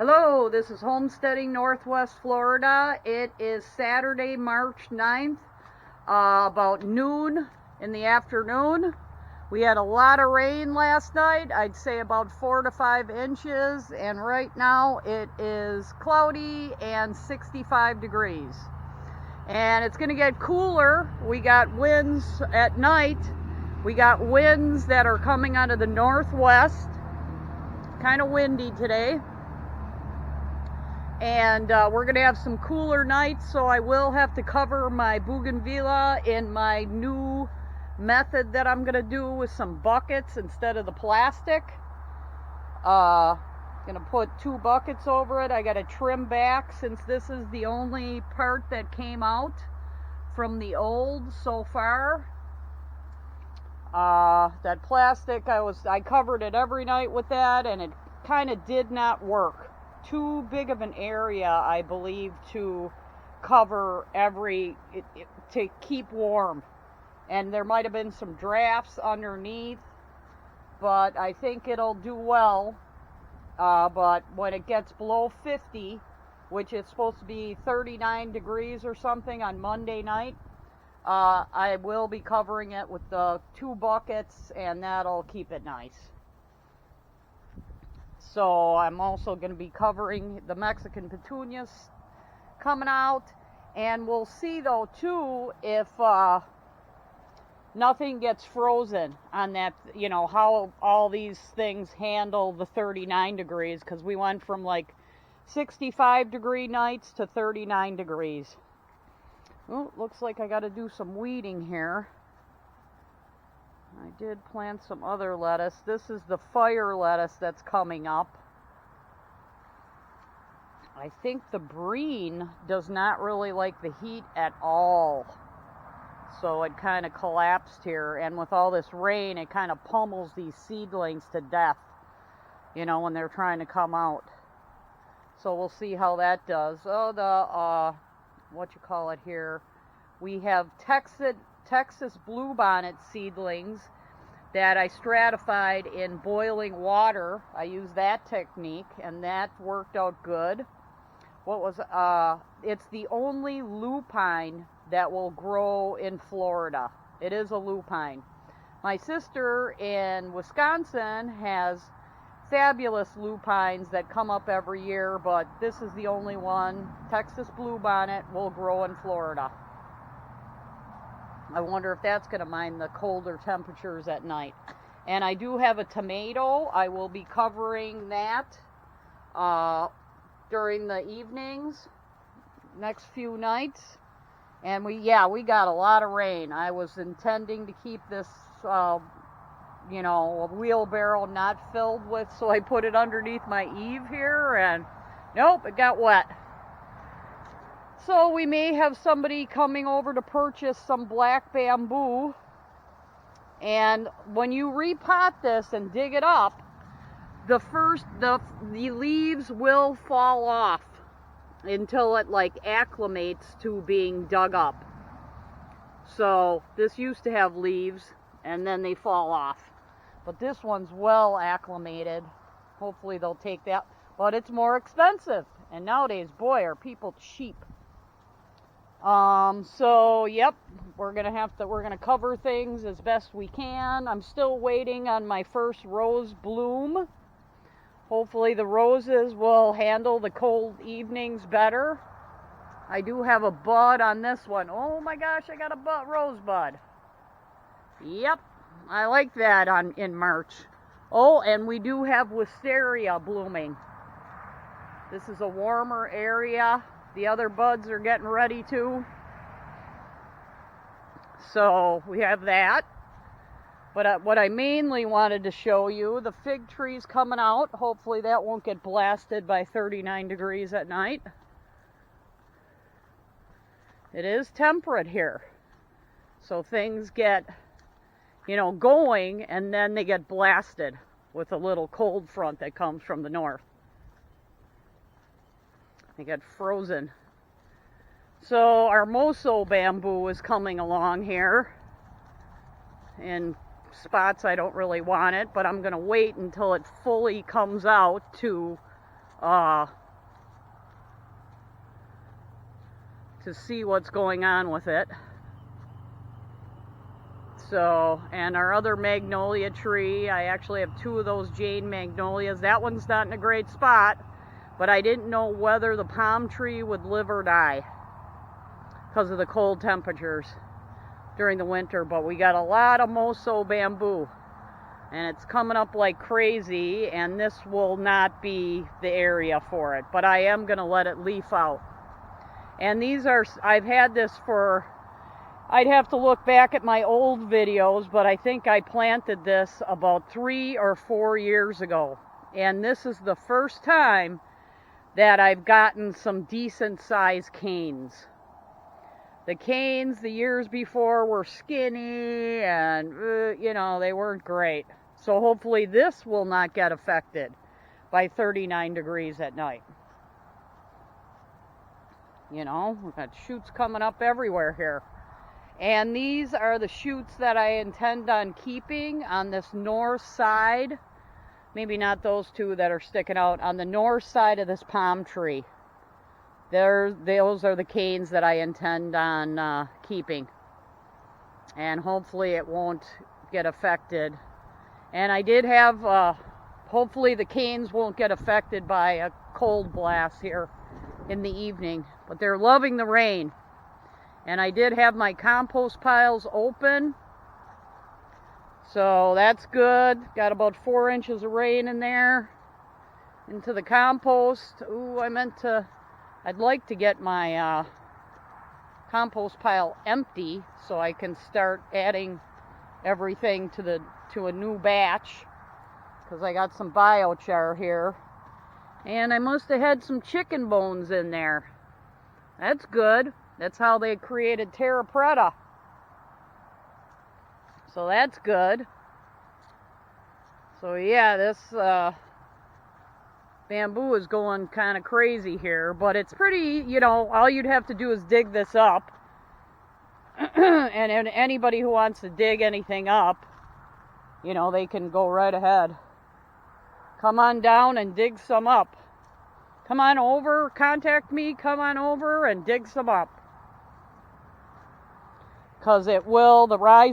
Hello, this is Homesteading Northwest Florida. It is Saturday, March 9th, about noon in the afternoon. We had a lot of rain last night, I'd say about 4 to 5 inches, and right now it is cloudy and 65 degrees. And it's going to get cooler. We got winds at night. We got winds that are coming out of the northwest. Kind of windy today. And we're going to have some cooler nights, so I will have to cover my bougainvillea in my new method that I'm going to do with some buckets instead of the plastic. Going to put 2 buckets over it. I got to trim back since this is the only part that came out from the old so far. That plastic, I covered it every night with that, and it kind of did not work. Too big of an area, I believe, to cover to keep warm. And there might have been some drafts underneath, but I think it'll do well. But when it gets below 50, which is supposed to be 39 degrees or something on Monday night, I will be covering it with the 2 buckets, and that'll keep it nice. So I'm also going to be covering the Mexican petunias coming out, and we'll see though too if nothing gets frozen on that, how all these things handle the 39 degrees, because we went from like 65 degree nights to 39 degrees. Oh, looks like I got to do some weeding here. I did plant some other lettuce. This is the fire lettuce that's coming up. I think the brine does not really like the heat at all. So it kind of collapsed here. And with all this rain, it kind of pummels these seedlings to death, when they're trying to come out. So we'll see how that does. Oh, we have Texas bluebonnet seedlings that I stratified in boiling water. I used that technique, and that worked out good. It's the only lupine that will grow in Florida. It is a lupine. My sister in Wisconsin has fabulous lupines that come up every year, but this is the only one. Texas bluebonnet will grow in Florida. I wonder if that's going to mind the colder temperatures at night. And I do have a tomato. I will be covering that during the evenings, next few nights. And we got a lot of rain. I was intending to keep this, a wheelbarrow not filled with, so I put it underneath my eave here, and nope, it got wet. So we may have somebody coming over to purchase some black bamboo, and when you repot this and dig it up, the leaves will fall off until it acclimates to being dug up. So this used to have leaves and then they fall off, but this one's well acclimated. Hopefully they'll take that, but it's more expensive, and nowadays, boy, are people cheap. So yep, we're gonna cover things as best we can. I'm still waiting on my first rose bloom. Hopefully the roses will handle the cold evenings better. I do have a bud on this one. Oh my gosh, I got a rosebud. Yep, I like that in March. Oh, and we do have wisteria blooming. This is a warmer area. The other buds are getting ready too. So we have that. But what I mainly wanted to show you, the fig trees coming out. Hopefully that won't get blasted by 39 degrees at night. It is temperate here. So things get, going, and then they get blasted with a little cold front that comes from the north. They get frozen. So our Moso bamboo is coming along here. In spots I don't really want it, but I'm going to wait until it fully comes out to to see what's going on with it. So, and our other magnolia tree, I actually have 2 of those jade magnolias. That one's not in a great spot, but I didn't know whether the palm tree would live or die because of the cold temperatures during the winter. But we got a lot of Moso bamboo, and it's coming up like crazy, and this will not be the area for it, but I am going to let it leaf out. And these are, I've had this for, I'd have to look back at my old videos, but I think I planted this about 3 or 4 years ago. And this is the first time that I've gotten some decent sized canes. The canes the years before were skinny and, you know, they weren't great. So hopefully this will not get affected by 39 degrees at night. You know, we've got shoots coming up everywhere here. And these are the shoots that I intend on keeping on this north side. Maybe not those 2 that are sticking out. On the north side of this palm tree. Those are the canes that I intend on keeping. And hopefully it won't get affected. And I did have, hopefully the canes won't get affected by a cold blast here in the evening. But they're loving the rain. And I did have my compost piles open. So that's good. Got about 4 inches of rain in there into the compost. Ooh, I'd like to get my compost pile empty so I can start adding everything to a new batch, because I got some biochar here. And I must have had some chicken bones in there. That's good. That's how they created terra preta. So that's good. So yeah, this bamboo is going kind of crazy here, but it's pretty, you know, all you'd have to do is dig this up. and anybody who wants to dig anything up, you know, they can go right ahead. Come on down and dig some up. Come on over, contact me, come on over and dig some up. Because it will, the rise